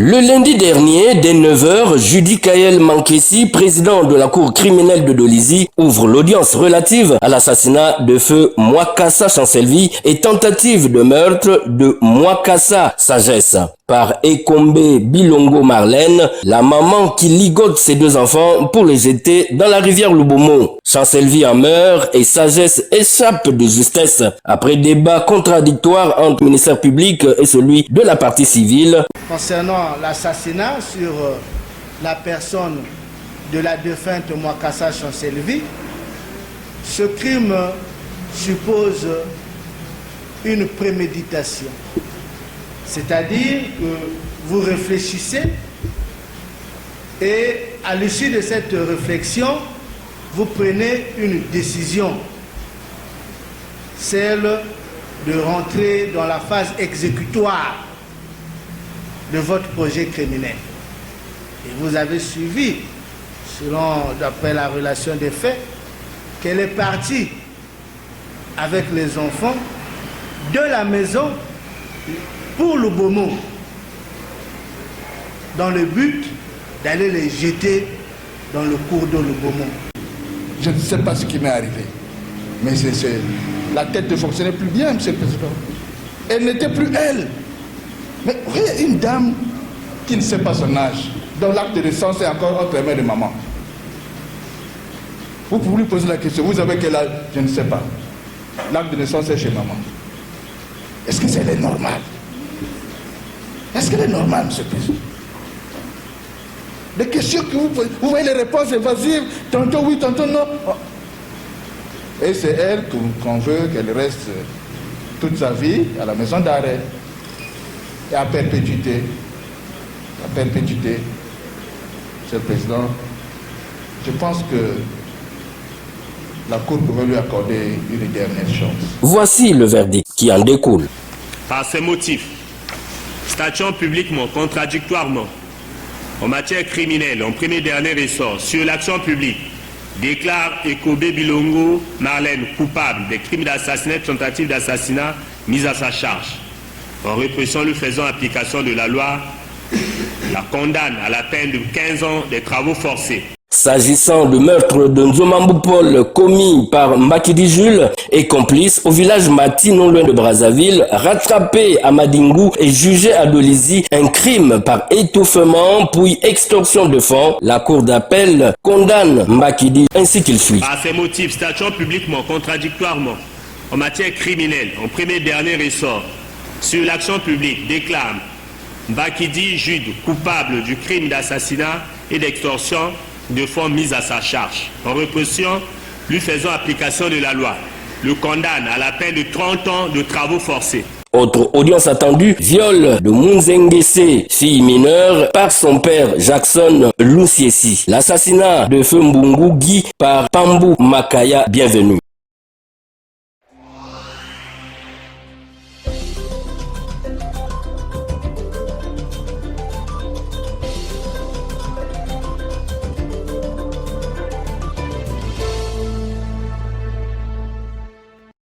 Le lundi dernier, dès 9h, Judy Kael Mankessi, président de la cour criminelle de Dolisie, ouvre l'audience relative à l'assassinat de feu Mwakassa Chancelvi et tentative de meurtre de Mwakassa Sagesse par Ekombe Bilongo Marlène, la maman qui ligote ses deux enfants pour les jeter dans la rivière Lubomo. Chancelvi en meurt et Sagesse échappe de justesse après débat contradictoire entre le ministère public et celui de la partie civile. Concernant l'assassinat sur la personne de la défunte Mwakassa Chancelvi, ce crime suppose une préméditation. C'est-à-dire que vous réfléchissez et à l'issue de cette réflexion, vous prenez une décision, celle de rentrer dans la phase exécutoire de votre projet criminel. Et vous avez suivi, d'après la relation des faits, qu'elle est partie avec les enfants de la maison pour Lubomo, dans le but d'aller les jeter dans le cours de Lubomo. Je ne sais pas ce qui m'est arrivé, mais la tête ne fonctionnait plus bien, M. le Président. Elle n'était plus elle. Mais vous voyez, une dame qui ne sait pas son âge, dont l'acte de naissance est encore entre les mains de maman. Vous pouvez lui poser la question, vous avez quel âge? Je ne sais pas. L'acte de naissance est chez maman. Est-ce que c'est normal? Est-ce qu'elle est normale, M. le Président? Les questions que vous posez, vous voyez les réponses évasives, tantôt oui, tantôt non. Et c'est elle qu'on veut qu'elle reste toute sa vie à la maison d'arrêt. Et à perpétuité. À perpétuité. Monsieur le Président, je pense que la Cour pourrait lui accorder une dernière chance. Voici le verdict qui en découle. Par ces motifs, statuant publiquement, contradictoirement, en matière criminelle, en premier dernier ressort, sur l'action publique, déclare Ekombe Bilongo Marlène coupable des crimes d'assassinat, tentative d'assassinat mis à sa charge. En répression lui faisant application de la loi, la condamne à la peine de 15 ans des travaux forcés. S'agissant du meurtre de Nzomambou Paul commis par Mbakidi Jules et complice au village Mati non loin de Brazzaville, rattrapé à Madingou et jugé à Dolisie, un crime par étouffement puis extorsion de fonds, la cour d'appel condamne Mbakidi ainsi qu'il suit. Par ces motifs, statuant publiquement, contradictoirement, en matière criminelle, en premier dernier ressort, sur l'action publique, déclare Mbakidi Jude coupable du crime d'assassinat et d'extorsion de fonds mis à sa charge. En répression, lui faisant application de la loi, le condamne à la peine de 30 ans de travaux forcés. Autre audience attendue, viol de Munzengese, fille mineure, par son père Jackson Lusiesi. L'assassinat de Feu Mbungu Guy par Pambou Makaya, bienvenue.